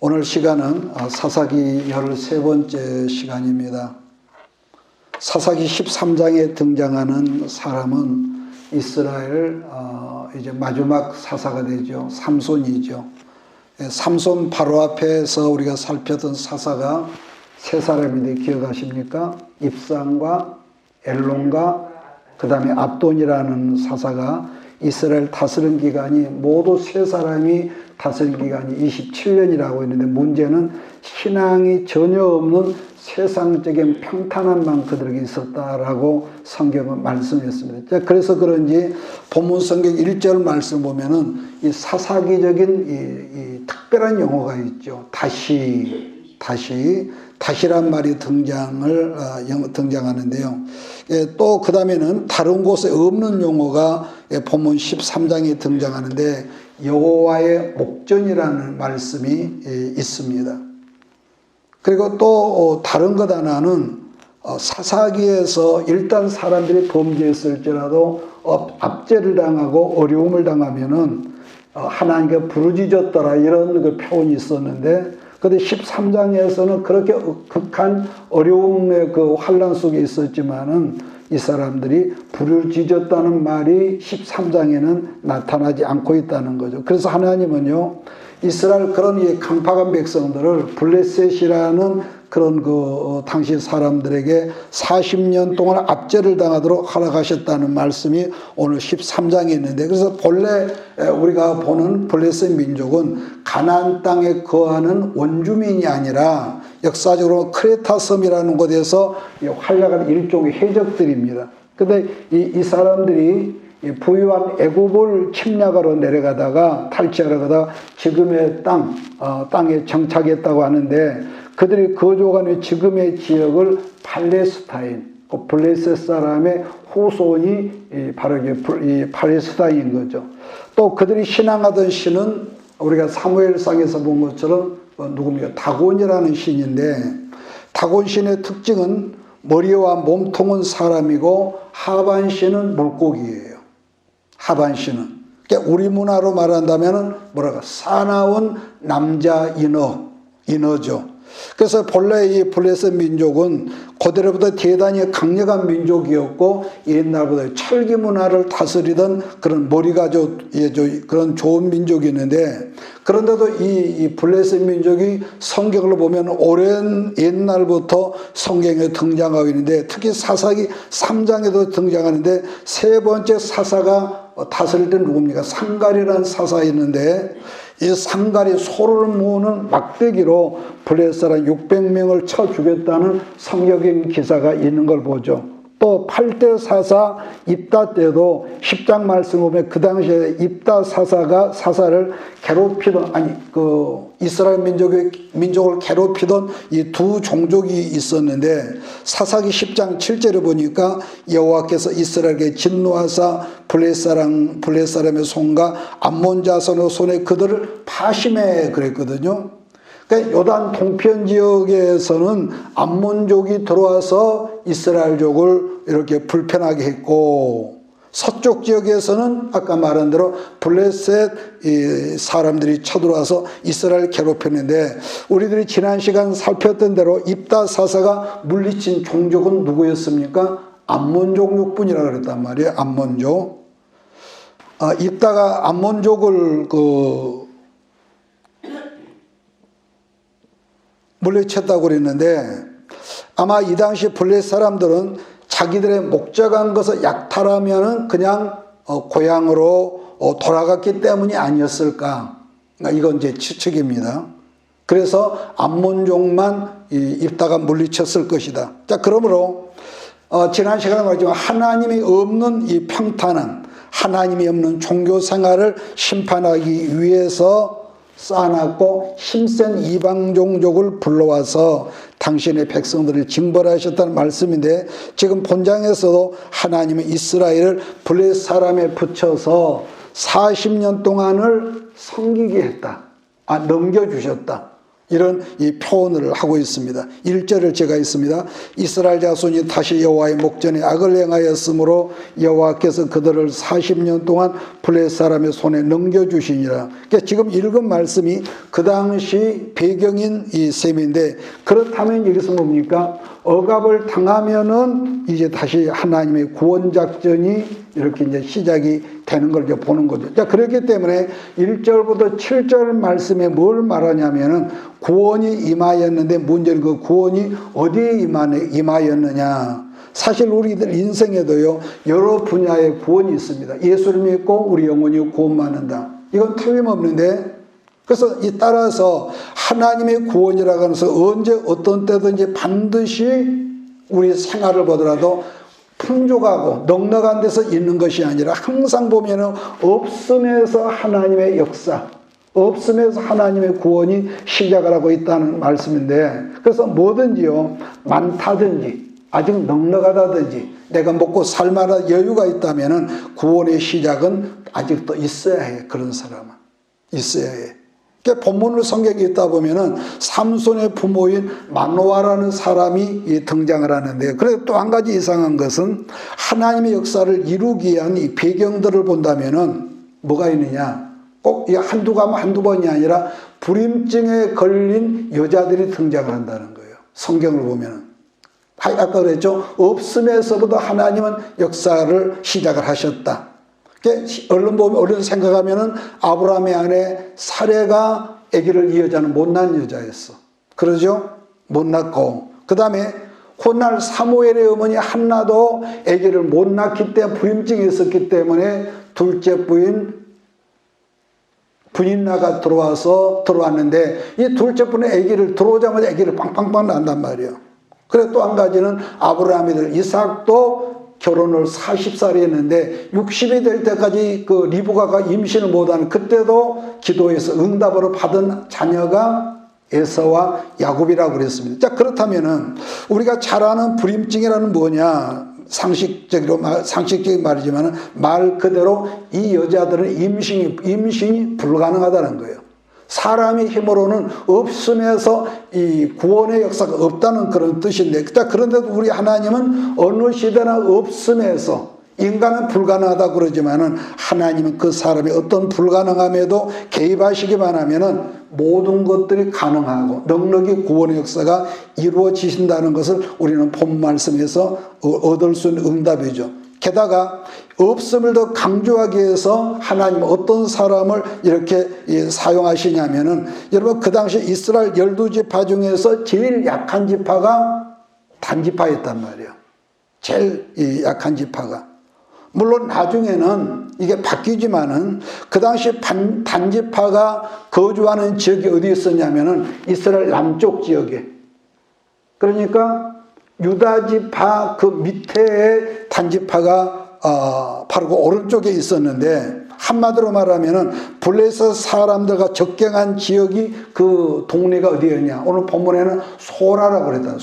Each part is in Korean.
오늘 시간은 사사기 13번째 시간입니다. 사사기 13장에 등장하는 사람은 이스라엘 이제 마지막 사사가 되죠. 삼손이죠. 삼손 바로 앞에서 우리가 살폈던 사사가 세 사람인데 기억하십니까? 입상과 엘론과 그 다음에 압돈이라는 사사가 이스라엘 다스린 기간이 모두 세 사람이 다스린 기간이 27년이라고 했는데 문제는 신앙이 전혀 없는 세상적인 평탄함만 그들에게 있었다라고 성경은 말씀했습니다. 그래서 그런지 본문 성경 1절 말씀 보면은 이 사사기적인 이 특별한 용어가 있죠. 다시란 말이 등장하는데요. 또 그 다음에는 다른 곳에 없는 용어가 본문 13장에 등장하는데 여호와의 목전이라는 말씀이 있습니다. 그리고 또 다른 것 하나는 사사기에서 일단 사람들이 범죄했을지라도 압제를 당하고 어려움을 당하면은 하나님께 부르짖었더라 이런 그 표현이 있었는데 그런데 13장에서는 그렇게 극한 어려움의 그 환난 속에 있었지만은 이 사람들이 부르짖었다는 말이 13장에는 나타나지 않고 있다는 거죠. 그래서 하나님은요, 이스라엘 그런 이 강팍한 백성들을 블레셋이라는 그런 당시 사람들에게 40년 동안 압제를 당하도록 허락하셨다는 말씀이 오늘 13장에 있는데, 그래서 본래 우리가 보는 블레셋 민족은 가나안 땅에 거하는 원주민이 아니라 역사적으로 크레타 섬이라는 곳에서 활약한 일종의 해적들입니다. 근데 이 사람들이 부유한 애굽을 침략하러 내려가다가 탈취하러 가다가 지금의 땅에 정착했다고 하는데 그들이 거주하는 지금의 지역을 팔레스타인, 블레셋 사람의 후손이 바로 이 팔레스타인인 거죠. 또 그들이 신앙하던 신은 우리가 사무엘상에서 본 것처럼 누굽니까? 다곤이라는 신인데 다곤 신의 특징은 머리와 몸통은 사람이고 하반신은 물고기예요. 하반신은. 그러니까 우리 문화로 말한다면 뭐랄까 사나운 남자 인어죠. 그래서 본래 이 블레셋 민족은 고대로부터 대단히 강력한 민족이었고 옛날보다 철기 문화를 다스리던 그런 그런 좋은 민족이었는데 그런데도 이 블레셋 민족이 성경을 보면 오랜 옛날부터 성경에 등장하고 있는데 특히 사사기 3장에도 등장하는데 세 번째 사사가 다스릴 때는 누굽니까? 상갈이라는 사사가 있는데 이 상갈이 소를 모으는 막대기로 블레셋 사람 600명을 쳐 죽였다는 성경적인 기사가 있는 걸 보죠. 또 8대 사사 입다 때도 10장 말씀 보면 그 당시에 입다 사사가 사사를 괴롭히던 이스라엘 민족을 괴롭히던 이 두 종족이 있었는데 사사기 10장 7절에 보니까 여호와께서 이스라엘에게 진노하사 블레셋 사람의 손과 암몬 자손의 손에 그들을 파심해 그랬거든요. 그러니까 요단 동편 지역에서는 암몬족이 들어와서 이스라엘족을 이렇게 불편하게 했고 서쪽 지역에서는 아까 말한 대로 블레셋 사람들이 쳐들어와서 이스라엘 괴롭혔는데 우리들이 지난 시간 살폈던 대로 입다 사사가 물리친 종족은 누구였습니까? 암몬 종족뿐이라 그랬단 말이에요. 암몬족. 입다가 암몬족을 물리쳤다고 그랬는데 아마 이 당시 블레셋 사람들은 자기들의 목적한 것을 약탈하면은 그냥 고향으로 돌아갔기 때문이 아니었을까? 이건 이제 추측입니다. 그래서 암몬족만 입다가 물리쳤을 것이다. 자, 그러므로 지난 시간에 말했지만 하나님이 없는 이 평탄한 하나님이 없는 종교 생활을 심판하기 위해서 쌓아놨고 힘센 이방 종족을 불러와서 당신의 백성들을 징벌하셨다는 말씀인데 지금 본장에서도 하나님은 이스라엘을 블레셋 사람에 붙여서 40년 동안을 섬기게 했다. 넘겨주셨다. 이런 이 표현을 하고 있습니다. 1절을 제가 있습니다. 이스라엘 자손이 다시 여호와의 목전에 악을 행하였으므로 여호와께서 그들을 40년 동안 블레셋 사람의 손에 넘겨주시니라. 그러니까 지금 읽은 말씀이 그 당시 배경인 이 셈인데, 그렇다면 여기서 뭡니까? 억압을 당하면은 이제 다시 하나님의 구원 작전이 이렇게 이제 시작이 되는 걸 이제 보는 거죠. 자, 그렇기 때문에 1절부터 7절 말씀에 뭘 말하냐면은 구원이 임하였는데, 문제는 그 구원이 어디에 임하였느냐. 사실 우리들 인생에도요, 여러 분야의 구원이 있습니다. 예수를 믿고 우리 영혼이 구원받는다. 이건 틀림없는데, 그래서 이 따라서 하나님의 구원이라고 하면서 언제 어떤 때든지 반드시 우리 생활을 보더라도 풍족하고 넉넉한 데서 있는 것이 아니라 항상 보면은 없음에서 하나님의 역사, 없음에서 하나님의 구원이 시작을 하고 있다는 말씀인데, 그래서 뭐든지요, 많다든지 아직 넉넉하다든지 내가 먹고 살 만한 여유가 있다면은 구원의 시작은 아직도 있어야 해. 그런 사람은 있어야 해. 본문을 성경에 있다 보면은 삼손의 부모인 마노아라는 사람이 등장을 하는데요. 그런데 또 한 가지 이상한 것은 하나님의 역사를 이루기 위한 이 배경들을 본다면은 뭐가 있느냐? 꼭 한두 번이 아니라 불임증에 걸린 여자들이 등장을 한다는 거예요. 성경을 보면은. 아까 그랬죠. 없음에서부터 하나님은 역사를 시작을 하셨다. 얼른 생각하면은 아브라함의 아내 사레가 아기를 이어자는 못난 여자였어. 그러죠? 못 낳고. 그 다음에 훗날 사무엘의 어머니 한나도 아기를 못 낳기 때문에 불임증이 있었기 때문에 둘째 부인나가 들어왔는데 이 둘째 분의 아기를 들어오자마자 아기를 빵빵빵 낳는단 말이에요. 그래 또 한 가지는 아브라함이들 이삭도 결혼을 40살에 했는데 60이 될 때까지 그 리브가가 임신을 못하는, 그때도 기도해서 응답으로 받은 자녀가 에서와 야곱이라고 그랬습니다. 자, 그렇다면은 우리가 잘 아는 불임증이라는 뭐냐? 상식적인 말이지만 말 그대로 이 여자들은 임신이 불가능하다는 거예요. 사람의 힘으로는 없음에서 이 구원의 역사가 없다는 그런 뜻인데, 그런데도 우리 하나님은 어느 시대나 없음에서, 인간은 불가능하다고 그러지만은 하나님은 그 사람의 어떤 불가능함에도 개입하시기만 하면은 모든 것들이 가능하고 넉넉히 구원의 역사가 이루어지신다는 것을 우리는 본 말씀에서 얻을 수 있는 응답이죠. 게다가 없음을 더 강조하기 위해서 하나님은 어떤 사람을 이렇게 사용하시냐면은, 여러분 그 당시 이스라엘 12지파 중에서 제일 약한 지파가 단지파였단 말이에요. 제일 약한 지파가. 물론 나중에는 이게 바뀌지만은 그 당시 단지파가 거주하는 지역이 어디 있었냐면은 이스라엘 남쪽 지역에. 그러니까 유다지파 그 밑에 단지파가 바로 그 오른쪽에 있었는데, 한마디로 말하면은 블레셋 사람들과 적경한 지역이 그 동네가 어디였냐? 오늘 본문에는 소라라고 그랬다.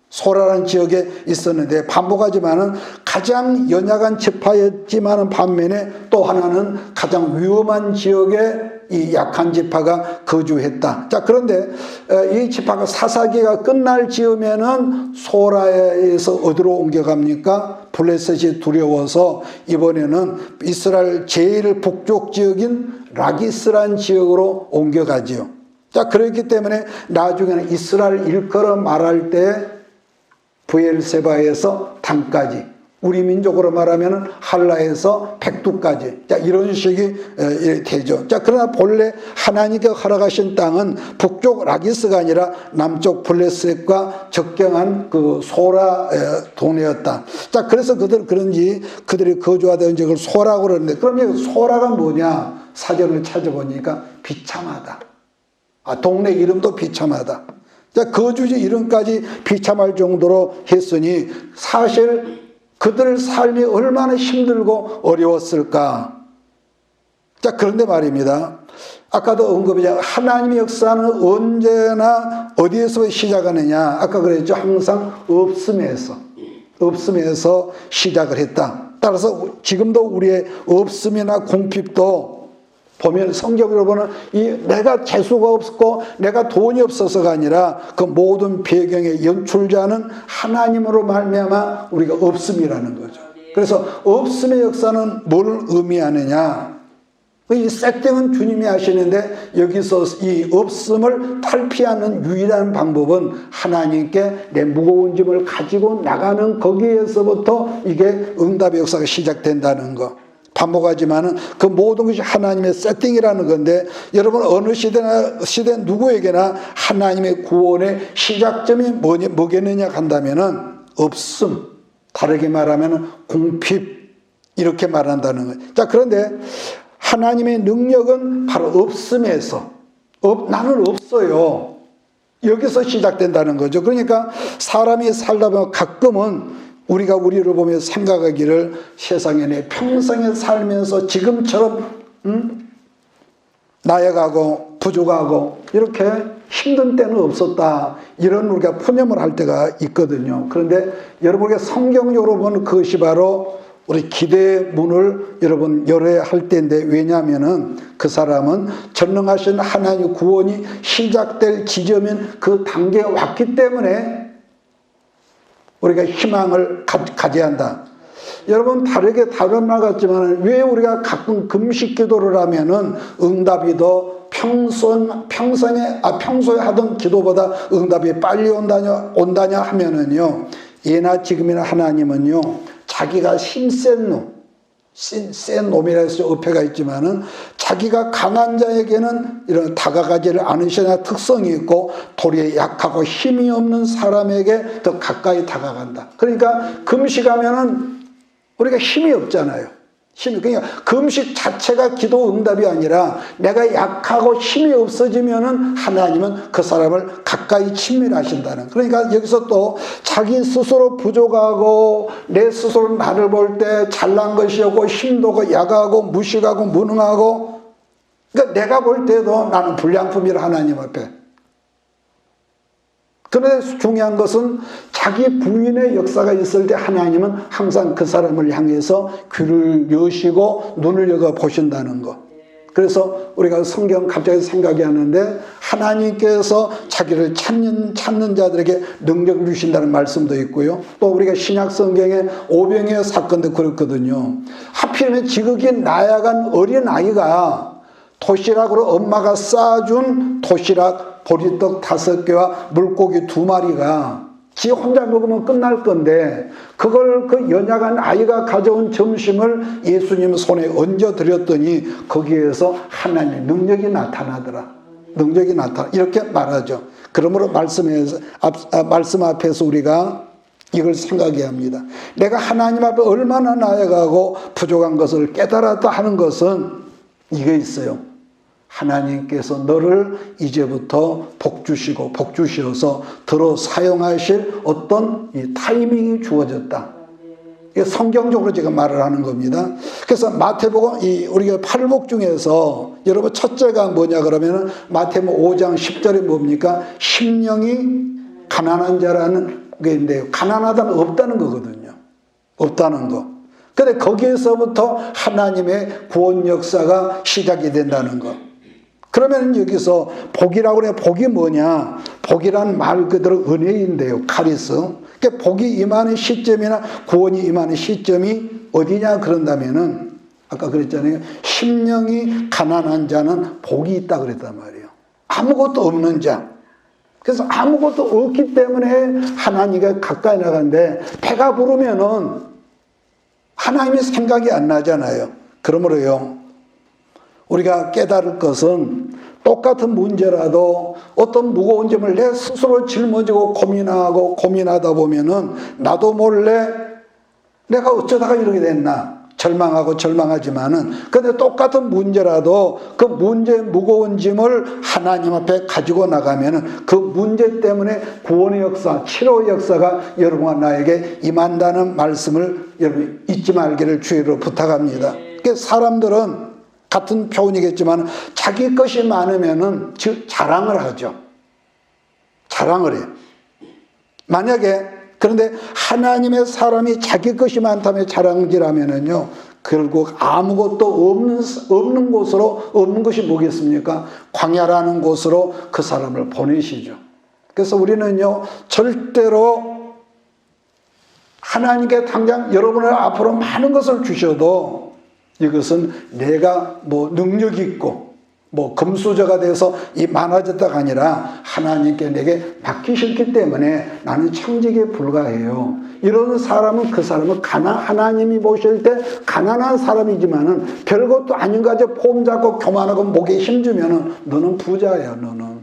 소라라는 지역에 있었는데, 반복하지만은 가장 연약한 지파였지만은 반면에 또 하나는 가장 위험한 지역에 이 약한 지파가 거주했다. 자, 그런데 이 지파가 사사기가 끝날 즈음에는 소라에서 어디로 옮겨갑니까? 블레셋이 두려워서 이번에는 이스라엘 제일 북쪽 지역인 라기스란 지역으로 옮겨가지요. 자, 그렇기 때문에 나중에는 이스라엘 일컬어 말할 때 브엘세바에서 단까지, 우리 민족으로 말하면 할라에서 백두까지, 자, 이런 식이 되죠. 자, 그러나 본래 하나님께 허락하신 땅은 북쪽 라기스가 아니라 남쪽 블레셋과 적경한 그 소라 동네였다. 자, 그래서 그들이 거주하던 지역을 소라고 그러는데, 그러면 소라가 뭐냐? 사전을 찾아보니까 비참하다. 동네 이름도 비참하다. 자, 거주지 이름까지 비참할 정도로 했으니 사실 그들 삶이 얼마나 힘들고 어려웠을까. 자, 그런데 말입니다. 아까도 언급했지만 하나님의 역사는 언제나 어디에서 시작하느냐. 아까 그랬죠. 항상 없음에서 시작을 했다. 따라서 지금도 우리의 없음이나 궁핍도 보면 성경으로 보는 내가 재수가 없고 내가 돈이 없어서가 아니라 그 모든 배경의 연출자는 하나님으로 말미암아 우리가 없음이라는 거죠. 그래서 없음의 역사는 뭘 의미하느냐? 이 세팅은 주님이 하시는데 여기서 이 없음을 탈피하는 유일한 방법은 하나님께 내 무거운 짐을 가지고 나가는 거기에서부터 이게 응답의 역사가 시작된다는 거. 반복하지만은 그 모든 것이 하나님의 세팅이라는 건데, 여러분 어느 시대 누구에게나 하나님의 구원의 시작점이 뭐겠느냐 한다면은 없음, 다르게 말하면 궁핍, 이렇게 말한다는 거예요. 자, 그런데 하나님의 능력은 바로 없음에서, 나는 없어요, 여기서 시작된다는 거죠. 그러니까 사람이 살다 보면 가끔은 우리가 우리를 보며 생각하기를 세상에 내 평생에 살면서 지금처럼 나약하고 부족하고 이렇게 힘든 때는 없었다, 이런 우리가 푸념을 할 때가 있거든요. 그런데 여러분에게 성경적으로 보면 그것이 바로 우리 기대의 문을 여러분 열어야 할 때인데, 왜냐하면은 그 사람은 전능하신 하나님의 구원이 시작될 지점인 그 단계에 왔기 때문에 우리가 희망을 가져야 한다. 여러분 다르게 다른 말 같지만 왜 우리가 가끔 금식 기도를 하면은 응답이 더 평소에 하던 기도보다 응답이 빨리 온다냐 하면은요, 예나 지금이나 하나님은요 자기가 힘센 놈이라 해서 어폐가 있지만은 자기가 강한 자에게는 이런 다가가지를 않으시나 특성이 있고, 도리에 약하고 힘이 없는 사람에게 더 가까이 다가간다. 그러니까 금식하면은 우리가 힘이 없잖아요. 그러니까 금식 자체가 기도 응답이 아니라 내가 약하고 힘이 없어지면은 하나님은 그 사람을 가까이 친밀하신다는. 그러니까 여기서 또 자기 스스로 부족하고 내 스스로 나를 볼 때 잘난 것이 없고 힘도 없고 약하고 무식하고 무능하고, 그러니까 내가 볼 때도 나는 불량품이라 하나님 앞에. 그런데 중요한 것은 자기 부인의 역사가 있을 때 하나님은 항상 그 사람을 향해서 귀를 여시고 눈을 열어 보신다는 것. 그래서 우리가 성경 갑자기 생각이 하는데, 하나님께서 자기를 찾는 자들에게 능력을 주신다는 말씀도 있고요. 또 우리가 신약 성경에 오병이어 사건도 그렇거든요. 하필이면 지극히 나약한 어린아이가 도시락으로 엄마가 싸준 도시락 보리떡 5개와 물고기 2마리가 지 혼자 먹으면 끝날 건데, 그걸 그 연약한 아이가 가져온 점심을 예수님 손에 얹어드렸더니 거기에서 하나님의 능력이 나타나더라. 능력이 나타나. 이렇게 말하죠. 그러므로 말씀 앞에서 우리가 이걸 생각해야 합니다. 내가 하나님 앞에 얼마나 나약하고 부족한 것을 깨달았다 하는 것은 이게 있어요. 하나님께서 너를 이제부터 복 주셔서 들어 사용하실 어떤 이 타이밍이 주어졌다. 이게 성경적으로 제가 말을 하는 겁니다. 그래서 마태복음 우리가 팔복 중에서 여러분 첫째가 뭐냐 그러면은 마태복음 5장 10절에 뭡니까? 심령이 가난한 자라는 게 있는데요. 가난하다는 없다는 거거든요. 없다는 거. 근데 거기에서부터 하나님의 구원 역사가 시작이 된다는 거. 그러면 여기서 복이라고 그래. 복이 뭐냐? 복이란 말 그대로 은혜인데요. 카리스. 그러니까 복이 임하는 시점이나 구원이 임하는 시점이 어디냐 그런다면은 아까 그랬잖아요. 심령이 가난한 자는 복이 있다 그랬단 말이에요. 아무것도 없는 자. 그래서 아무것도 없기 때문에 하나님과 가까이 나가는데, 배가 부르면은 하나님의 생각이 안 나잖아요. 그러므로요, 우리가 깨달을 것은 똑같은 문제라도 어떤 무거운 점을 내 스스로 짊어지고 고민하다 보면은 나도 몰래 내가 어쩌다가 이렇게 됐나 절망하지만은, 근데 똑같은 문제라도 그 문제의 무거운 짐을 하나님 앞에 가지고 나가면은 그 문제 때문에 구원의 역사, 치료의 역사가 여러분과 나에게 임한다는 말씀을 여러분 잊지 말기를 주의로 부탁합니다. 사람들은 같은 표현이겠지만 자기 것이 많으면은 즉 자랑을 하죠. 자랑을 해요. 만약에 그런데 하나님의 사람이 자기 것이 많다며 자랑질하면은요, 결국 아무것도 없는 곳으로, 없는 것이 뭐겠습니까? 광야라는 곳으로 그 사람을 보내시죠. 그래서 우리는요, 절대로 하나님께 당장 여러분을 앞으로 많은 것을 주셔도 이것은 내가 뭐 능력 있고 뭐 금수저가 돼서 이 많아졌다가 아니라 하나님께 내게 맡기셨기 때문에 나는 청직에 불과해요. 이런 사람은 그 사람은 하나님이 보실 때 가난한 사람이지만은 별것도 아닌 거 가지고 폼 잡고 교만하고 목에 힘주면은 너는 부자야, 너는.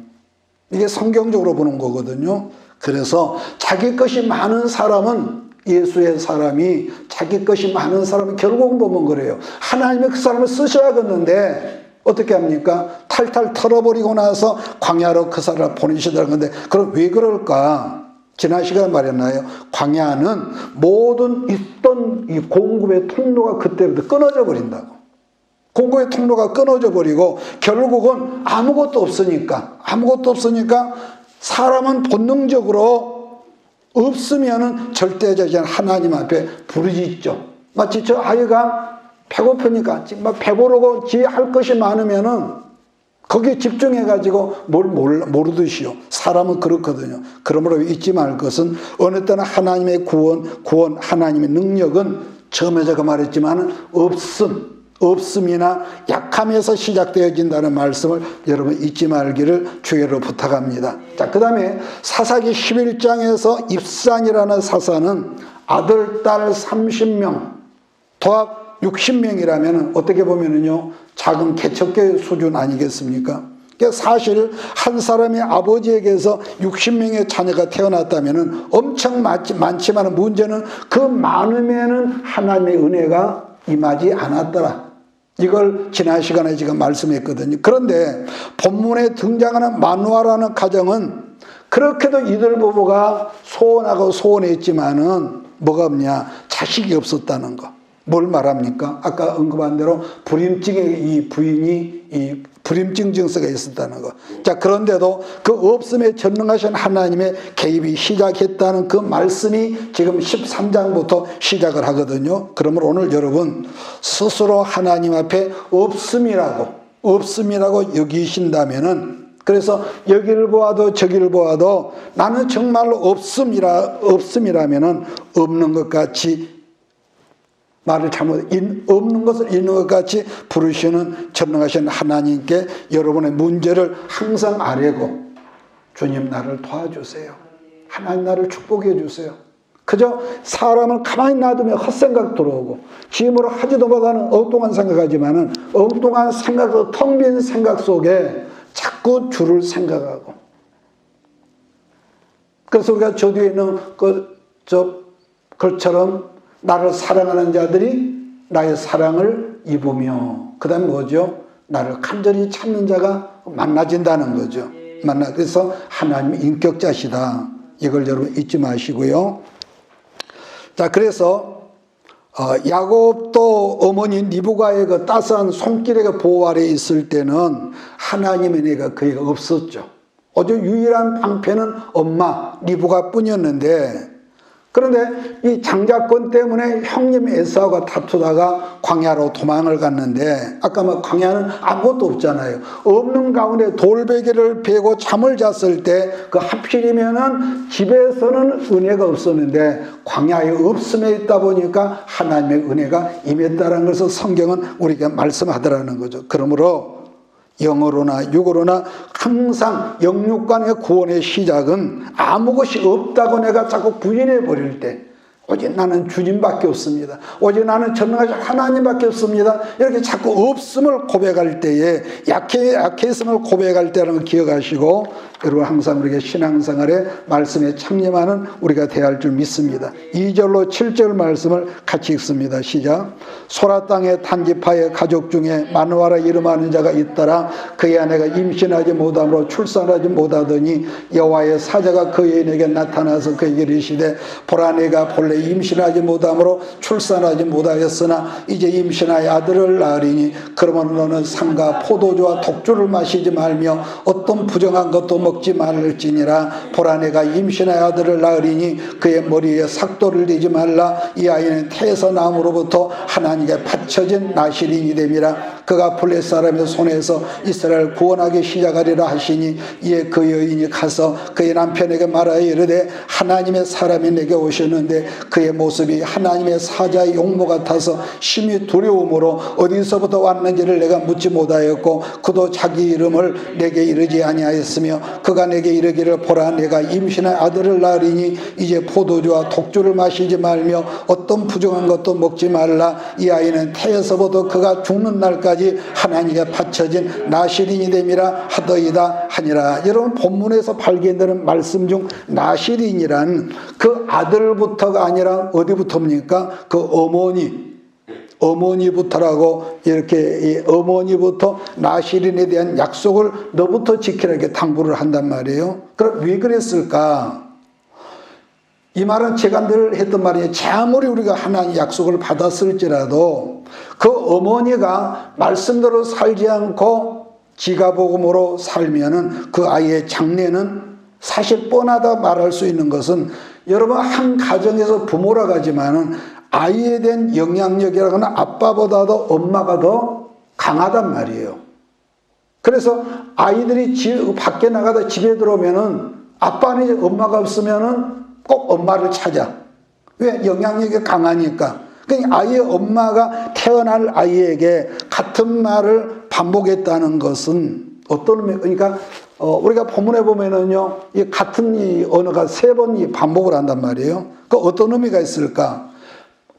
이게 성경적으로 보는 거거든요. 그래서 자기 것이 많은 사람은, 예수의 사람이 자기 것이 많은 사람은 결국은 보면 그래요. 하나님이 그 사람을 쓰셔야겠는데 어떻게 합니까? 탈탈 털어버리고 나서 광야로 그 사람을 보내시더라는 건데, 그럼 왜 그럴까? 지난 시간에 말했나요? 광야는 모든 있던 이 공급의 통로가 그때부터 끊어져 버린다고. 공급의 통로가 끊어져 버리고 결국은 아무것도 없으니까 사람은 본능적으로 없으면은 절대적인 하나님 앞에 부르짖죠. 마치 저 아이가 배고프니까 막 배부르고 지 할 것이 많으면은 거기에 집중해가지고 뭘 모르듯이요. 사람은 그렇거든요. 그러므로 잊지 말 것은 어느 때나 하나님의 구원, 하나님의 능력은 처음에 제가 말했지만 없음이나 약함에서 시작되어진다는 말씀을 여러분 잊지 말기를 주의로 부탁합니다. 자, 그 다음에 사사기 11장에서 입산이라는 사사는 아들, 딸 30명, 도합 60명이라면 어떻게 보면은요, 작은 개척교회 수준 아니겠습니까? 그러니까 사실 한 사람의 아버지에게서 60명의 자녀가 태어났다면은 엄청 많지만 문제는 그 많으면은 하나님의 은혜가 임하지 않았더라. 이걸 지난 시간에 제가 말씀했거든요. 그런데 본문에 등장하는 마누아라는 가정은 그렇게도 이들 부부가 소원하고 소원했지만은 뭐가 없냐? 자식이 없었다는 거. 뭘 말합니까? 아까 언급한 대로 불임증의 이 부인이 이 불임증 증세가 있었다는 거. 자, 그런데도 그 없음에 전능하신 하나님의 개입이 시작했다는 그 말씀이 지금 13장부터 시작을 하거든요. 그러므로 오늘 여러분 스스로 하나님 앞에 없음이라고 여기신다면은, 그래서 여기를 보아도 저기를 보아도 나는 정말로 없음이라면은 없는 것 같이 말을 없는 것을 있는 것 같이 부르시는 전능하신 하나님께 여러분의 문제를 항상 아뢰고, 주님 나를 도와주세요. 하나님 나를 축복해 주세요. 그저 사람을 가만히 놔두면 헛생각 들어오고 지음으로 하지도 못하는 엉뚱한 생각하지만은 엉뚱한 생각, 텅 빈 생각 속에 자꾸 주를 생각하고, 그래서 우리가 저 뒤에 있는 글처럼 나를 사랑하는 자들이 나의 사랑을 입으며, 그 다음에 뭐죠? 나를 간절히 찾는 자가 만나진다는 거죠. 그래서 하나님이 인격자시다. 이걸 여러분 잊지 마시고요. 자, 그래서 야곱도 어머니 리브가의 그 따스한 손길의 보호 아래 있을 때는 하나님의 은혜가 그에게 없었죠. 오직 유일한 방패는 엄마 리브가 뿐이었는데, 그런데 이 장자권 때문에 형님 에사우가 다투다가 광야로 도망을 갔는데, 아까 뭐 광야는 아무것도 없잖아요. 없는 가운데 돌베개를 베고 잠을 잤을 때 그 하필이면은 집에서는 은혜가 없었는데 광야에 없음에 있다 보니까 하나님의 은혜가 임했다는 것을 성경은 우리에게 말씀하더라는 거죠. 그러므로 영으로나 육으로나 항상 영육간의 구원의 시작은 아무 것이 없다고 내가 자꾸 부인해 버릴 때, 오직 나는 주님밖에 없습니다, 오직 나는 전능하신 하나님밖에 없습니다, 이렇게 자꾸 없음을 고백할 때에, 약했음을 고백할 때라는 걸 기억하시고, 여러분 항상 우리에게 신앙생활에 말씀에 참여하는 우리가 되어야 할 줄 믿습니다. 2절로 7절 말씀을 같이 읽습니다. 시작. 소라 땅의 단지파의 가족 중에 마누아라 이름하는 자가 있더라. 그의 아내가 임신하지 못함으로 출산하지 못하더니 여호와의 사자가 그 여인에게 나타나서 그에게 이르시되, 보라 내가 본래 임신하지 못함으로 출산하지 못하였으나 이제 임신하여 아들을 낳으리니 그러면 너는 상과 포도주와 독주를 마시지 말며 어떤 부정한 것도 먹지 먹지 말을지니라. 보라 내가 임신하여 아들을 낳으리니 그의 머리에 삭도를 대지 말라. 이 아이는 태에서나무로부터 하나님께 바쳐진 나실인이 됨이라. 그가 블레 사람의 손에서 이스라엘을 구원하기 시작하리라 하시니 이에 그 여인이 가서 그의 남편에게 말하여 이르되 하나님의 사람이 내게 오셨는데 그의 모습이 하나님의 사자의 용모 같아서 심히 두려움으로 어디서부터 왔는지를 내가 묻지 못하였고 그도 자기 이름을 내게 이르지 아니하였으며 그가 내게 이르기를 보라 내가 임신한 아들을 낳으리니 이제 포도주와 독주를 마시지 말며 어떤 부정한 것도 먹지 말라. 이 아이는 태에서부터 그가 죽는 날까지 하나님께 바쳐진 나실인이 됨이라 하더이다 하니라. 여러분 본문에서 발견되는 말씀 중 나실인이란 그 아들부터가 아니라 어디부터입니까? 그 어머니부터라고 이렇게 어머니부터 나실인에 대한 약속을 너부터 지키라 이렇게 당부를 한단 말이에요. 그럼 왜 그랬을까? 이 말은 제가 늘 했던 말이에요. 아무리 우리가 하나님의 약속을 받았을지라도 그 어머니가 말씀대로 살지 않고 지가복음으로 살면은 그 아이의 장래는 사실 뻔하다 말할 수 있는 것은 여러분 한 가정에서 부모라고 하지만은 아이에 대한 영향력이라고는 아빠보다도 엄마가 더 강하단 말이에요. 그래서 아이들이 밖에 나가다 집에 들어오면은 아빠는 엄마가 없으면은 꼭 엄마를 찾아. 왜? 영향력이 강하니까. 그러니까 아이의 엄마가 태어날 아이에게 같은 말을 반복했다는 것은 어떤 의미? 그러니까 우리가 본문에 보면은요, 이 같은 이 언어가 3번 반복을 한단 말이에요. 그 어떤 의미가 있을까?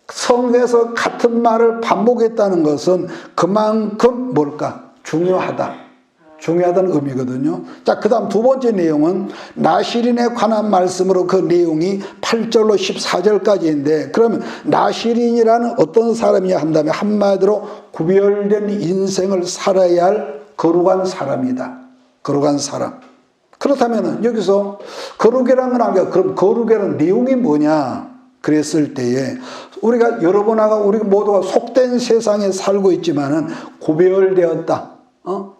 성경에서 같은 말을 반복했다는 것은 그만큼 뭘까? 중요하다는 의미거든요. 자, 그 다음 두 번째 내용은 나실인에 관한 말씀으로 그 내용이 8절로 14절까지인데 그러면 나실인이라는 어떤 사람이냐 한다면 한마디로 구별된 인생을 살아야 할 거룩한 사람이다. 거룩한 사람. 그렇다면 여기서 거룩이라는 건 아니라 그럼 거룩이라는 내용이 뭐냐? 그랬을 때에 우리가 여러분하고 우리 모두가 속된 세상에 살고 있지만은 구별되었다.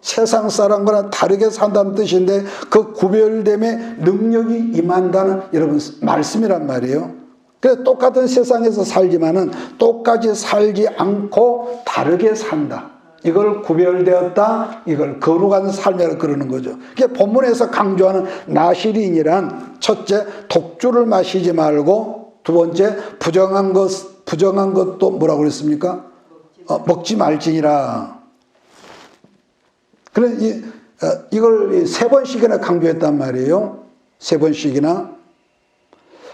세상 사람과는 다르게 산다는 뜻인데 그 구별됨의 능력이 임한다는 여러분 말씀이란 말이에요. 그래서 똑같은 세상에서 살지만은 똑같이 살지 않고 다르게 산다. 이걸 구별되었다. 이걸 거룩한 삶이라고 그러는 거죠. 이게 본문에서 강조하는 나실인이란 첫째 독주를 마시지 말고 두 번째 부정한 것도 뭐라고 그랬습니까? 먹지 말지니라. 그래 이걸 3번씩이나 강조했단 말이에요. 3번씩이나.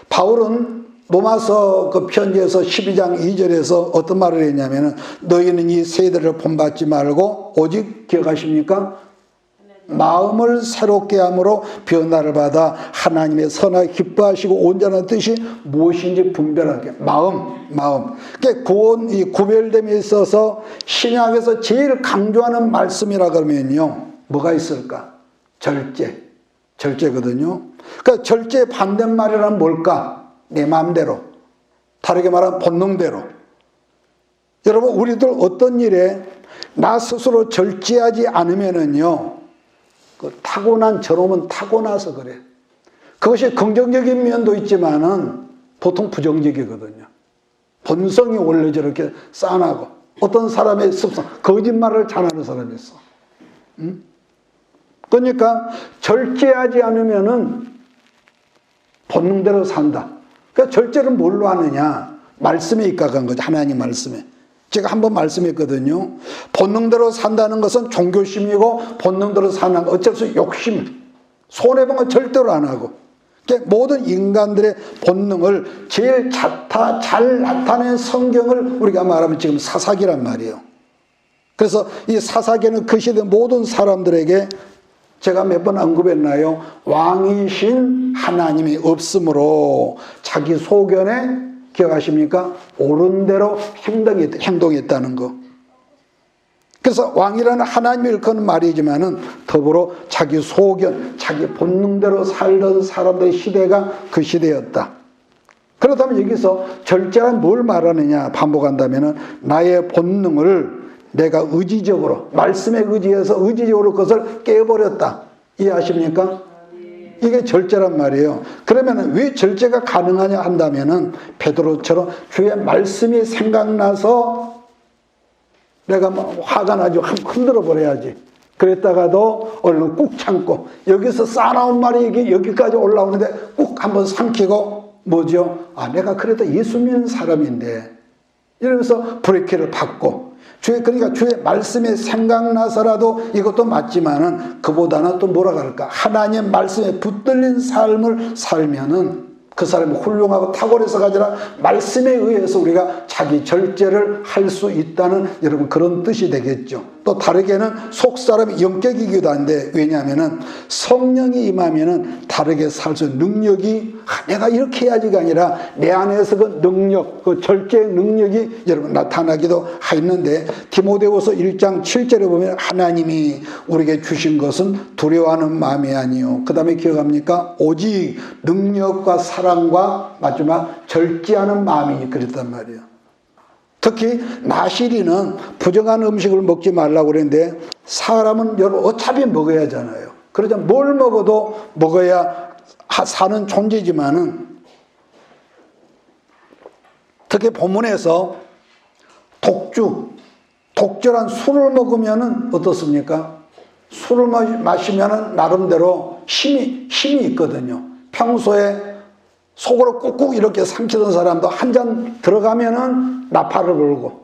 바울은 로마서 그 편지에서 12장 2절에서 어떤 말을 했냐면은 너희는 이 세대를 본받지 말고 오직 기억하십니까? 마음을 새롭게 함으로 변화를 받아 하나님의 선하게 기뻐하시고 온전한 뜻이 무엇인지 분별하게. 마음. 이 구별됨에 있어서 신약에서 제일 강조하는 말씀이라 그러면요. 뭐가 있을까? 절제거든요. 그러니까 절제의 반대말이란 뭘까? 내 마음대로. 다르게 말하면 본능대로. 여러분 우리들 어떤 일에 나 스스로 절제하지 않으면은요. 타고난 저놈은 타고나서 그래. 그것이 긍정적인 면도 있지만은 보통 부정적이거든요. 본성이 원래 저렇게 싸나고 어떤 사람의 습성, 거짓말을 잘하는 사람이 있어. 그러니까 절제하지 않으면은 본능대로 산다. 그러니까 절제를 뭘로 하느냐? 말씀에 입각한 거죠. 하나님 말씀에. 제가 한번 말씀했거든요. 본능대로 산다는 것은 종교심이고 본능대로 사는 건 어쩔 수 없이 욕심. 손해본 건 절대로 안 하고. 그러니까 모든 인간들의 본능을 제일 잘 나타낸 성경을 우리가 말하면 지금 사사기란 말이에요. 그래서 이 사사기는 그 시대 모든 사람들에게 제가 몇 번 언급했나요? 왕이신 하나님이 없으므로 자기 소견에 기억하십니까? 옳은 대로 행동했다는 거. 그래서 왕이라는 하나님을 일컫는 말이지만은 더불어 자기 소견, 자기 본능대로 살던 사람들의 시대가 그 시대였다. 그렇다면 여기서 절제란 뭘 말하느냐 반복한다면은 나의 본능을 내가 의지적으로 말씀에 의지해서 의지적으로 그것을 깨버렸다. 이해하십니까? 이게 절제란 말이에요. 그러면 왜 절제가 가능하냐 한다면은 베드로처럼 주의 말씀이 생각나서 내가 뭐 화가 나죠. 한번 흔들어 버려야지. 그랬다가도 얼른 꾹 참고 여기서 쌓아놓은 말이 여기까지 올라오는데 꾹 한번 삼키고 뭐죠? 아, 내가 그래도 예수 믿는 사람인데 이러면서 브레이크를 받고 그러니까 주의 말씀이 생각나서라도 이것도 맞지만은 그보다는 또 뭐라 그럴까? 하나님 말씀에 붙들린 삶을 살면은 그 사람이 훌륭하고 탁월해서가 아니라 말씀에 의해서 우리가 자기 절제를 할 수 있다는 여러분 그런 뜻이 되겠죠. 또 다르게는 속사람의 영격이기도 한데 왜냐하면은 성령이 임하면은 다르게 살 수 있는 능력이 내가 이렇게 해야지가 아니라 내 안에서 그 능력, 그 절제 능력이 여러분 나타나기도 하는데 디모데후서 1장 7절에 보면 하나님이 우리에게 주신 것은 두려워하는 마음이 아니요. 그 다음에 기억합니까? 오직 능력과 사랑과 마지막 절제하는 마음이 그랬단 말이에요. 특히 나시리는 부정한 음식을 먹지 말라고 그랬는데 사람은 여러분 어차피 먹어야 하잖아요. 그러자 뭘 먹어도 먹어야 사는 존재지만은 특히 본문에서 독절한 술을 먹으면은 어떻습니까? 술을 마시면은 나름대로 힘이 있거든요. 평소에 속으로 꾹꾹 이렇게 삼키던 사람도 한 잔 들어가면은 나팔을 불고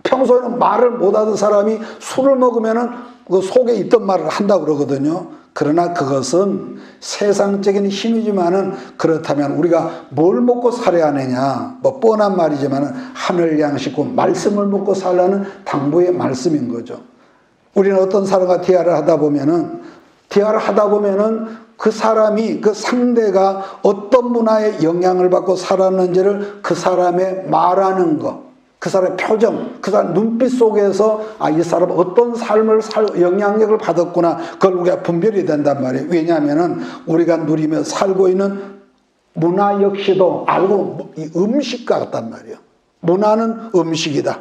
평소에는 말을 못하던 사람이 술을 먹으면은 그 속에 있던 말을 한다고 그러거든요. 그러나 그것은 세상적인 힘이지만은 그렇다면 우리가 뭘 먹고 살아야 하느냐? 뭐 뻔한 말이지만은 하늘 양식과 말씀을 먹고 살라는 당부의 말씀인 거죠. 우리는 어떤 사람과 대화를 하다 보면은 그 사람이 그 상대가 어떤 문화에 영향을 받고 살았는지를 그 사람의 말하는 것, 그 사람의 표정, 그 사람 눈빛 속에서 이 사람 어떤 삶을 영향력을 받았구나 그걸 우리가 분별이 된단 말이에요. 왜냐하면은 우리가 누리며 살고 있는 문화 역시도 알고 음식 같단 말이에요. 문화는 음식이다.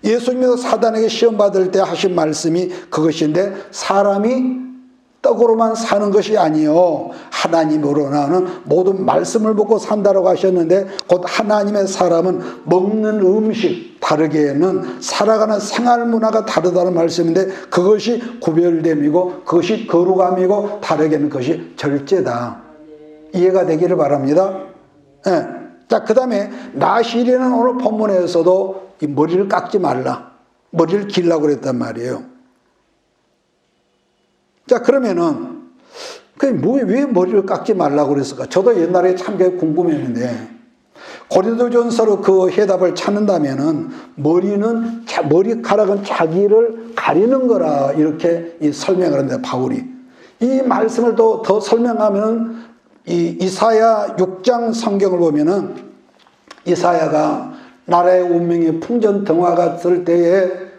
예수님도 사단에게 시험 받을 때 하신 말씀이 그것인데 사람이 떡으로만 사는 것이 아니요 하나님으로 나오는 모든 말씀을 먹고 산다라고 하셨는데 곧 하나님의 사람은 먹는 음식 다르게는 살아가는 생활 문화가 다르다는 말씀인데 그것이 구별됨이고 그것이 거룩함이고 다르게는 그것이 절제다. 이해가 되기를 바랍니다. 네. 자, 그 다음에 나시리는 오늘 본문에서도 이 머리를 깎지 말라, 머리를 길라고 그랬단 말이에요. 자, 그러면은 왜 머리를 깎지 말라고 그랬을까? 저도 옛날에 참 궁금했는데 고린도전서로 그 해답을 찾는다면은 머리카락은 자기를 가리는 거라 이렇게 설명을 하는데 바울이 이 말씀을 더 설명하면 이 이사야 6장 성경을 보면은 이사야가 나라의 운명이 풍전등화가 될 때에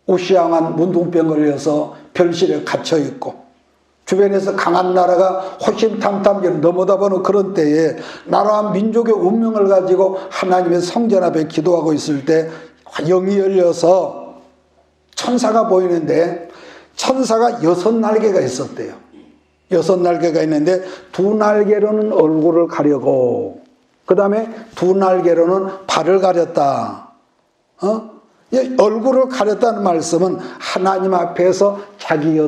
우시아 왕은 문둥병 걸려서 별실에 갇혀 있고 주변에서 강한 나라가 호심탐탐 넘어다보는 그런 때에 나라와 민족의 운명을 가지고 하나님의 성전 앞에 기도하고 있을 때 영이 열려서 천사가 보이는데 천사가 6날개가 있었대요. 6날개가 있는데 2날개로는 얼굴을 가려고 그 다음에 2날개로는 발을 가렸다. 얼굴을 가렸다는 말씀은 하나님 앞에서 자기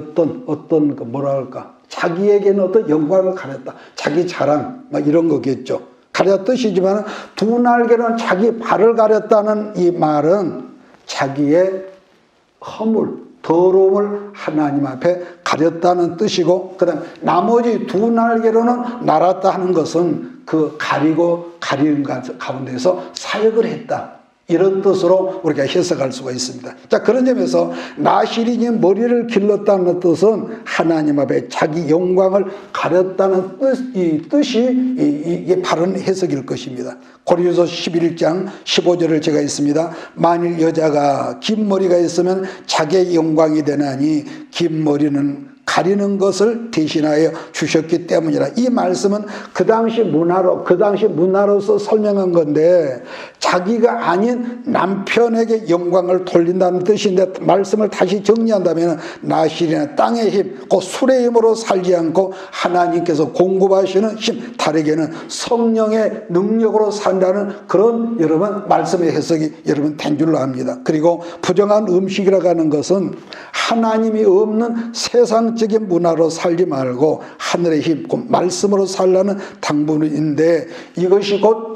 자기에게는 어떤 영광을 가렸다. 자기 자랑, 이런 거겠죠. 가렸듯이지만 2날개로는 자기 발을 가렸다는 이 말은 자기의 허물, 더러움을 하나님 앞에 가렸다는 뜻이고, 그 다음 나머지 2날개로는 날았다 하는 것은 그 가리는 가운데서 사역을 했다. 이런 뜻으로 우리가 해석할 수가 있습니다. 자, 그런 점에서 나시린이 머리를 길렀다는 뜻은 하나님 앞에 자기 영광을 가렸다는 뜻이 이게 바른 해석일 것입니다. 고린도서 11장 15절을 제가 있습니다. 만일 여자가 긴 머리가 있으면 자기의 영광이 되나니 긴 머리는 가리는 것을 대신하여 주셨기 때문이라. 이 말씀은 그 당시 문화로서 설명한 건데 자기가 아닌 남편에게 영광을 돌린다는 뜻인데, 말씀을 다시 정리한다면 나실이나 땅의 힘, 그 술의 힘으로 살지 않고 하나님께서 공급하시는 힘, 다르게는 성령의 능력으로 산다는 그런 여러분 말씀의 해석이 여러분 된 줄로 압니다. 그리고 부정한 음식이라고 하는 것은 하나님이 없는 세상적인 문화로 살지 말고 하늘의 힘, 그 말씀으로 살라는 당부인데, 이것이 곧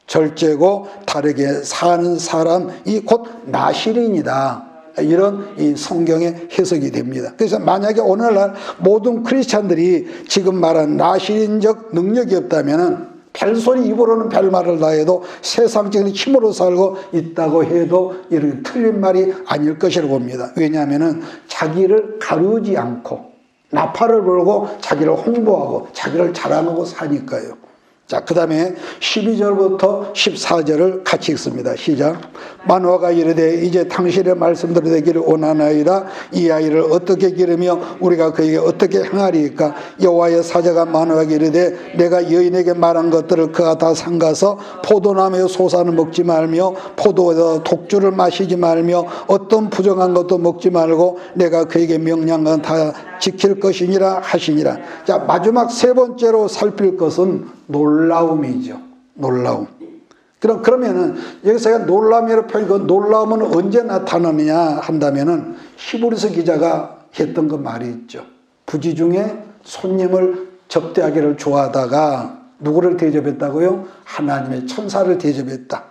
절제고 다르게 사는 사람이 곧 나실인이다. 이런 이 성경의 해석이 됩니다. 그래서 만약에 오늘날 모든 크리스찬들이 지금 말한 나실인적 능력이 없다면 별소리 입으로는 별말을 다 해도 세상적인 힘으로 살고 있다고 해도 이렇게 틀린 말이 아닐 것이라고 봅니다. 왜냐하면 자기를 가르지 않고 나팔을 불고 자기를 홍보하고 자기를 자랑하고 사니까요. 자, 그 다음에 12절부터 14절을 같이 읽습니다. 시작. 마노아가 이르되 이제 당신의 말씀대로 되기를 원하나이다. 이 아이를 어떻게 기르며 우리가 그에게 어떻게 행하리이까. 여호와의 사자가 마노아에게 이르되 내가 여인에게 말한 것들을 그가 다 삼가서 포도나무의 소산을 먹지 말며 포도에서 독주를 마시지 말며 어떤 부정한 것도 먹지 말고 내가 그에게 명령한 건 다 지킬 것이니라 하시니라. 자, 마지막 세 번째로 살필 것은 놀라움이죠. 놀라움. 그러면은 여기서 놀라움이라고 표현한 놀라움은 언제 나타나느냐 한다면은 히브리서 기자가 했던 그 말이 있죠. 부지 중에 손님을 접대하기를 좋아하다가 누구를 대접했다고요? 하나님의 천사를 대접했다.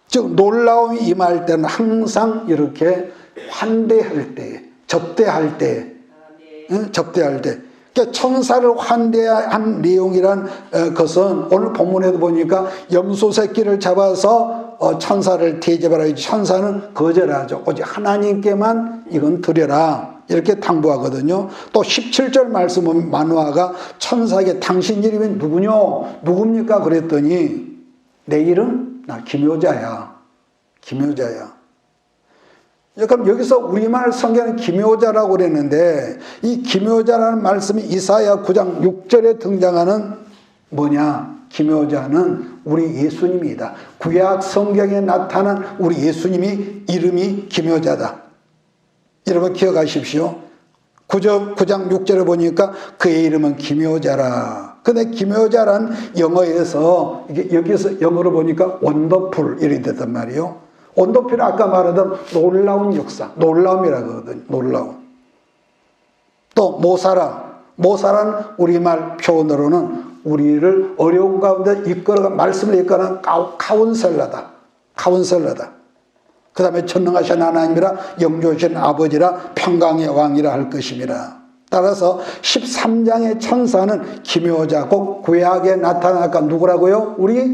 즉 놀라움이 임할 때는 항상 이렇게 환대할 때, 접대할 때, 접대할 때. 그러니까 천사를 환대한 내용이란 것은 오늘 본문에도 보니까 염소 새끼를 잡아서 천사를 대접하라. 천사는 거절하죠. 오직 하나님께만 이건 드려라. 이렇게 당부하거든요. 또 17절 말씀은 마노아가 천사에게 당신 이름이 누굽니까? 그랬더니 내 이름? 나 기묘자야. 기묘자야. 그럼 여기서 우리말 성경은 기묘자라고 그랬는데 이 기묘자라는 말씀이 이사야 9장 6절에 등장하는 뭐냐? 기묘자는 우리 예수님이다. 구약 성경에 나타난 우리 예수님이 이름이 기묘자다. 여러분 기억하십시오. 9장 6절에 보니까 그의 이름은 기묘자라. 근데 기묘자란 영어에서 여기서 영어로 보니까 원더풀 이렇게 됐단 말이에요. 원더풀은 아까 말하던 놀라운 역사, 놀라움이라고 하거든요. 놀라움. 또 모사란 우리말 표현으로는 우리를 어려운 가운데 이끌어가 말씀을 이끌어가는 카운셀러다. 그 다음에 전능하신 하나님이라 영조하신 아버지라 평강의 왕이라 할 것입니다. 따라서 13장의 천사는 기묘자고 구약에 나타나니까 누구라고요? 우리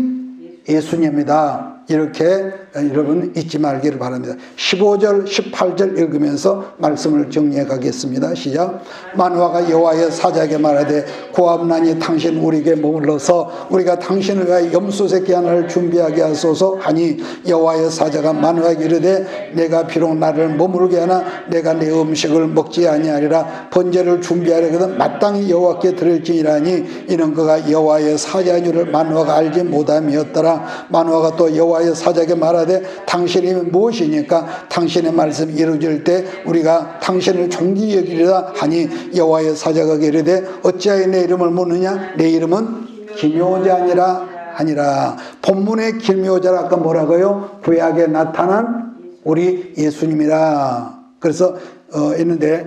예수님입니다. 이렇게 여러분 잊지 말기를 바랍니다. 15절 18절 읽으면서 말씀을 정리해 가겠습니다. 시작. 마노아가 여호와의 사자에게 말하되 고함나니 당신 우리에게 머물러서 우리가 당신을 위하여 염소 새끼 하나를 준비하게 하소서 하니 여호와의 사자가 마노아에게 이르되 내가 비록 나를 머물게 하나 내가 내 음식을 먹지 아니하리라. 번제를 준비하려거든 마땅히 여호와께 드릴지니라니 이는 그가 여호와의 사자인 줄을 마노아가 알지 못함이었더라. 마노아가 또 여호와의 사자에게 말하되 당신이 무엇이니까 당신의 말씀 이루어질 때 우리가 당신을 존귀 여기리라 하니 여호와의 사자가 이르되 어찌하여 내 이름을 묻느냐. 내 이름은 기묘자니라 하니라. 본문의 기묘자라 아까 뭐라고요? 구약에 나타난 우리 예수님이라. 그래서 있는데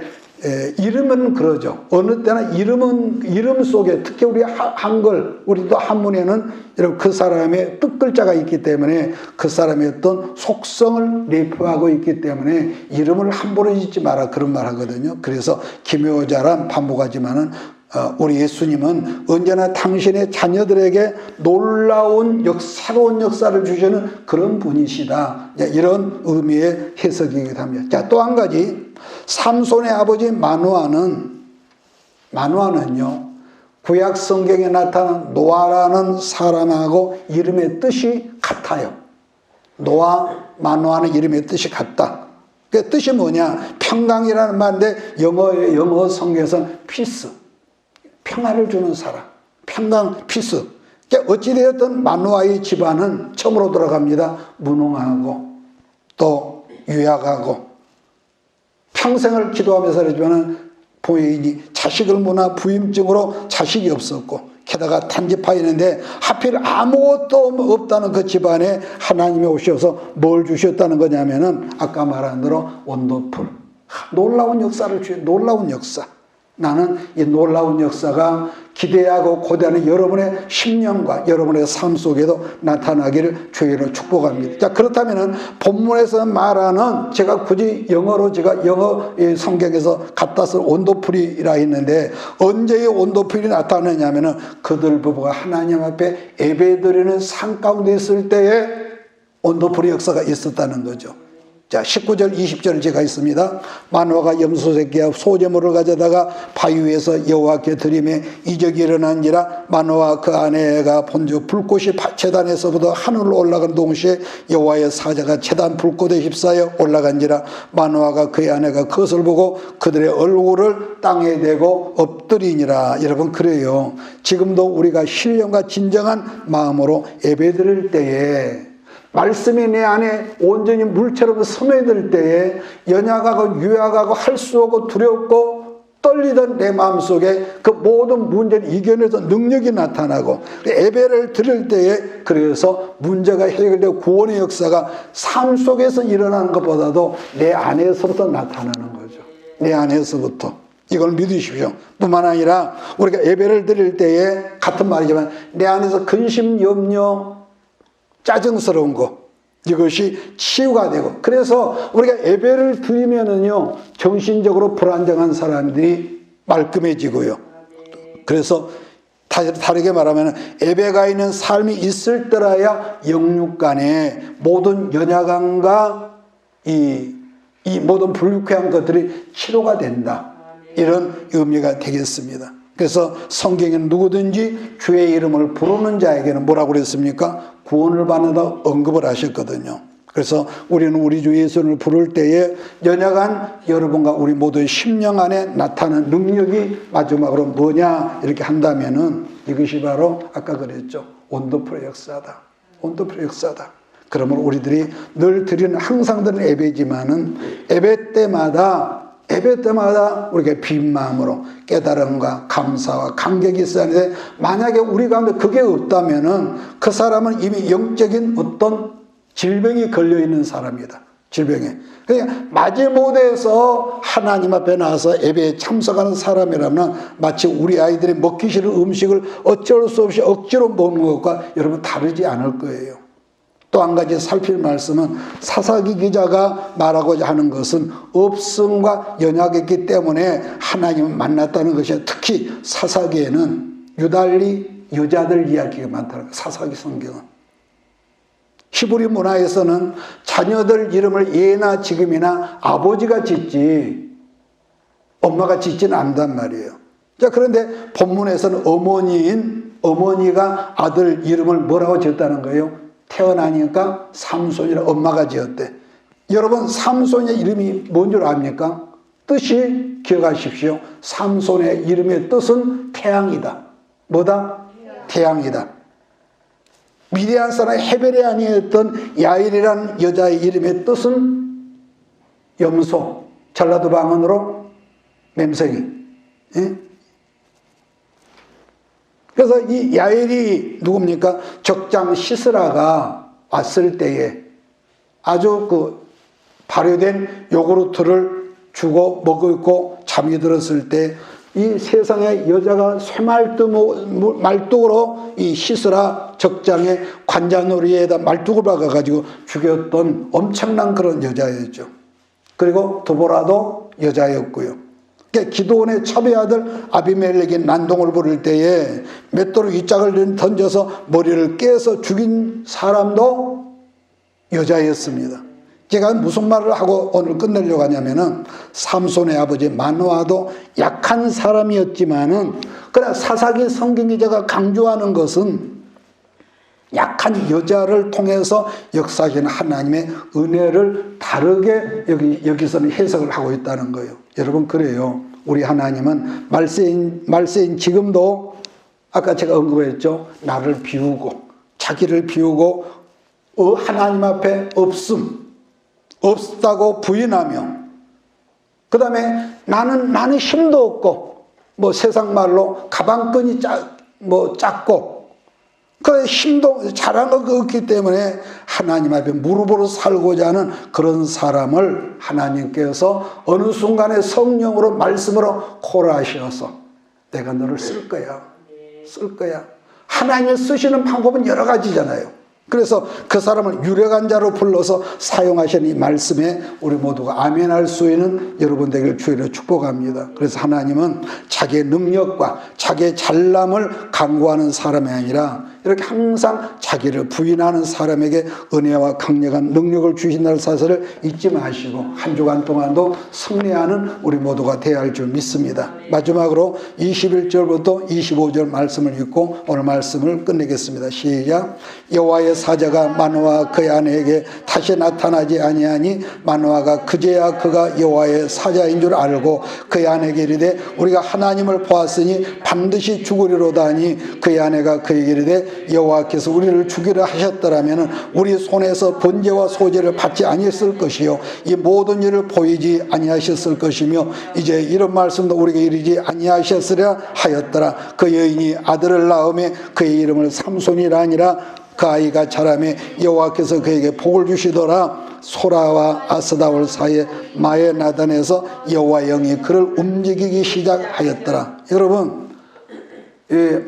이름은 그러죠. 어느 때나 이름 속에 특히 우리 한글, 우리도 한문에는 그 사람의 뜻글자가 있기 때문에 그 사람의 어떤 속성을 내포하고 있기 때문에 이름을 함부로 짓지 마라 그런 말 하거든요. 그래서 기묘자란 반복하지만은 우리 예수님은 언제나 당신의 자녀들에게 놀라운 새로운 역사를 주시는 그런 분이시다. 이런 의미의 해석이기도 합니다. 자, 또 한 가지. 삼손의 아버지 마노아는요, 구약 성경에 나타난 노아라는 사람하고 이름의 뜻이 같아요. 마노아는 이름의 뜻이 같다. 그 뜻이 뭐냐? 평강이라는 말인데 영어 성경에서는 peace, 평화를 주는 사람, 평강, peace. 어찌되었든 마노아의 집안은 처음으로 돌아갑니다. 무능하고 또 유약하고 평생을 기도하면서 그러지만은 부인이 자식을 문화 부임증으로 자식이 없었고 게다가 단지파 있는데 하필 아무것도 없다는 그 집안에 하나님이 오셔서 뭘 주셨다는 거냐면은 아까 말한 대로 원더풀, 놀라운 역사를 주신 놀라운 역사. 나는 이 놀라운 역사가 기대하고 고대하는 여러분의 심령과 여러분의 삶 속에도 나타나기를 주의로 축복합니다. 자, 그렇다면은 본문에서 말하는 제가 굳이 영어로 제가 영어 성경에서 갖다 쓴 원더풀이라 했는데 언제 이 원더풀이 나타나냐면은 그들 부부가 하나님 앞에 예배드리는 상 가운데 있을 때에 원더풀이 역사가 있었다는 거죠. 자, 19절 20절을 제가 있습니다. 마노아가 염소 새끼와 소제물을 가져다가 바위 위에서 여호와께 드리매 이적이 일어난지라 마노아 그 아내가 본즉 불꽃이 제단에서부터 하늘로 올라간 동시에 여호와의 사자가 제단 불꽃에 휩싸여 올라간지라 마노아가 그의 아내가 그것을 보고 그들의 얼굴을 땅에 대고 엎드리니라. 여러분, 그래요. 지금도 우리가 신령과 진정한 마음으로 예배드릴 때에 말씀이 내 안에 온전히 물처럼 스며들 때에 연약하고 유약하고 할 수 없고 두렵고 떨리던 내 마음속에 그 모든 문제를 이겨내서 능력이 나타나고 예배를 드릴 때에 그래서 문제가 해결되고 구원의 역사가 삶 속에서 일어나는 것보다도 내 안에서부터 나타나는 거죠. 내 안에서부터. 이걸 믿으십시오. 뿐만 아니라 우리가 예배를 드릴 때에 같은 말이지만 내 안에서 근심, 염려, 짜증스러운 거 이것이 치유가 되고 그래서 우리가 예배를 드리면은요 정신적으로 불안정한 사람들이 말끔해지고요. 그래서 다르게 말하면 예배가 있는 삶이 있을 때라야 영육 간의 모든 연약함과 이 모든 불쾌한 것들이 치료가 된다. 이런 의미가 되겠습니다. 그래서 성경에는 누구든지 주의 이름을 부르는 자에게는 뭐라고 그랬습니까? 구원을 받는다 언급을 하셨거든요. 그래서 우리는 우리 주 예수를 부를 때에 연약한 여러분과 우리 모두의 심령 안에 나타나는 능력이 마지막으로 뭐냐 이렇게 한다면은 이것이 바로 아까 그랬죠. 원더풀의 역사다. 원더풀의 역사다. 그러므로 우리들이 늘 드리는 항상 드리는 예배지만은 예배 때마다 우리가 빈 마음으로 깨달음과 감사와 감격이 있어야 하는데 만약에 우리 가운데 그게 없다면은 그 사람은 이미 영적인 어떤 질병이 걸려있는 사람이다. 질병에. 그러니까 마지못해서 하나님 앞에 나와서 예배에 참석하는 사람이라면 마치 우리 아이들이 먹기 싫은 음식을 어쩔 수 없이 억지로 먹는 것과 여러분 다르지 않을 거예요. 또 한 가지 살필 말씀은 사사기 기자가 말하고자 하는 것은 없음과 연약했기 때문에 하나님을 만났다는 것이 특히 사사기에는 유달리 여자들 이야기가 많다는 거예요. 사사기 성경은. 히브리 문화에서는 자녀들 이름을 예나 지금이나 아버지가 짓지 엄마가 짓지는 않단 말이에요. 자, 그런데 본문에서는 어머니가 아들 이름을 뭐라고 지었다는 거예요? 태어나니까 삼손이라 엄마가 지었대. 여러분 삼손의 이름이 뭔 줄 압니까? 뜻이 기억하십시오. 삼손의 이름의 뜻은 태양이다. 뭐다? 태양이다. 미디안 사람 헤벨이 아니었던 야일이라는 여자의 이름의 뜻은 염소. 전라도 방언으로 맴생이. 예? 그래서 이 야엘이 누굽니까? 적장 시스라가 왔을 때에 아주 그 발효된 요구르트를 주고 먹고 잠이 들었을 때 이 세상에 여자가 말뚝으로 이 시스라 적장의 관자놀이에다 말뚝을 박아가지고 죽였던 엄청난 그런 여자였죠. 그리고 드보라도 여자였고요. 기드온의 첩의 아들 아비멜렉이 난동을 부릴 때에 맷돌로 윗짝을 던져서 머리를 깨서 죽인 사람도 여자였습니다. 제가 무슨 말을 하고 오늘 끝내려고 하냐면은 삼손의 아버지 마노아도 약한 사람이었지만은 그러나 사사기 성경 기자가 강조하는 것은 약한 여자를 통해서 역사하시는 하나님의 은혜를 다르게 여기서는 해석을 하고 있다는 거예요. 여러분, 그래요. 우리 하나님은 말세인 지금도 아까 제가 언급했죠. 나를 비우고 자기를 비우고 하나님 앞에 없다고 부인하며, 그 다음에 나는 힘도 없고, 뭐 세상 말로 가방끈이 작고, 그 힘도 잘한 거 없기 때문에 하나님 앞에 무릎으로 살고자 하는 그런 사람을 하나님께서 어느 순간에 성령으로 말씀으로 콜하셔서 내가 너를 쓸 거야. 하나님을 쓰시는 방법은 여러 가지잖아요. 그래서 그 사람을 유력한 자로 불러서 사용하시는 이 말씀에 우리 모두가 아멘할 수 있는 여러분 되기를 주의로 축복합니다. 그래서 하나님은 자기의 능력과 자기의 잘남을 강구하는 사람이 아니라 이렇게 항상 자기를 부인하는 사람에게 은혜와 강력한 능력을 주신다는 사실을 잊지 마시고 한 주간 동안도 승리하는 우리 모두가 되어야 할 줄 믿습니다. 마지막으로 21절부터 25절 말씀을 읽고 오늘 말씀을 끝내겠습니다. 시작. 여호와의 사자가 마노아 그의 아내에게 다시 나타나지 아니하니 마노아가 그제야 그가 여호와의 사자인 줄 알고 그의 아내에게 이르되 우리가 하나님을 보았으니 반드시 죽으리로다 하니 그의 아내가 그에게 이르되 여호와께서 우리를 죽이려 하셨더라면 우리 손에서 번제와 소제를 받지 아니했을 것이요 이 모든 일을 보이지 아니하셨을 것이며 이제 이런 말씀도 우리에게 이르지 아니하셨으려 하였더라. 그 여인이 아들을 낳음에 그의 이름을 삼손이라 하니라. 그 아이가 자라매 여호와께서 그에게 복을 주시더라. 소라와 아스다올 사이에 마의 나단에서 여호와 영이 그를 움직이기 시작하였더라. 여러분,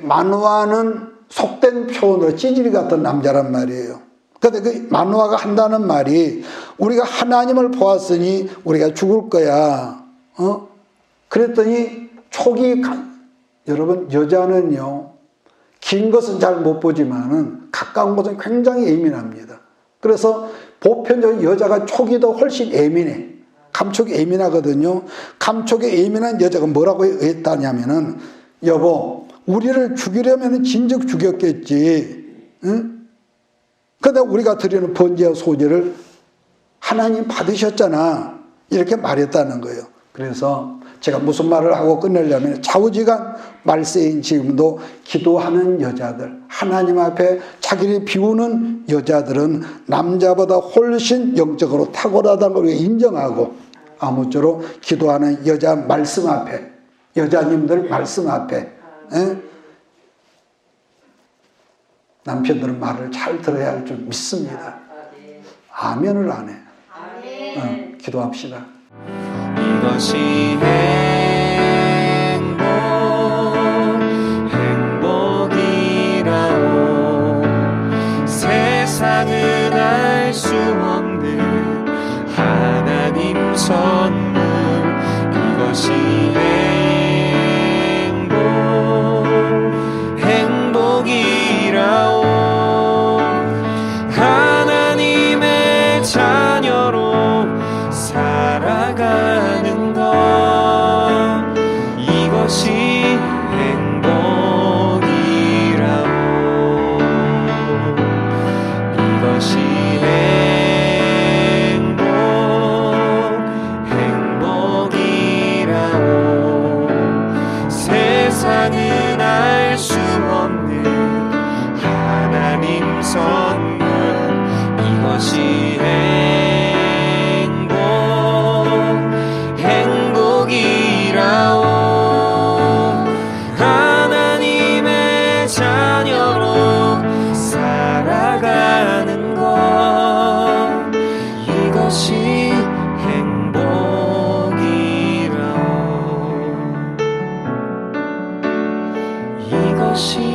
마누아는 속된 표현으로 찌질이 같은 남자란 말이에요. 그런데 그 마누아가 한다는 말이 우리가 하나님을 보았으니 우리가 죽을 거야. 그랬더니 여러분, 여자는요, 긴 것은 잘 못 보지만은 가까운 것은 굉장히 예민합니다. 그래서 보편적인 여자가 촉이 더 훨씬 예민해. 감촉이 예민하거든요. 감촉이 예민한 여자가 뭐라고 했다냐면은 여보, 우리를 죽이려면 진즉 죽였겠지. 응? 근데 우리가 드리는 번제와 소제를 하나님 받으셨잖아. 이렇게 말했다는 거예요. 그래서 제가 무슨 말을 하고 끝내려면 좌우지간 말세인 지금도 기도하는 여자들, 하나님 앞에 자기를 비우는 여자들은 남자보다 훨씬 영적으로 탁월하다는 걸 인정하고 아무쪼록 기도하는 여자 말씀 앞에, 여자님들 말씀 앞에 남편들은 말을 잘 들어야 할 줄 믿습니다. 아멘을 안 해. 기도합시다. 이것이 행복이라오. 세상은 알 수 없는 하나님 선물. 이것이 행복이라오. 하나님의 자녀로 살아가는 것, 이것이 행복이라오. 이것이 행복이라오. 세상은 알 수 없는 하나님 선물. 이것이 행복이라오. 하나님의 자녀로 살아가는 것, 이것이 행복이라오. 이것이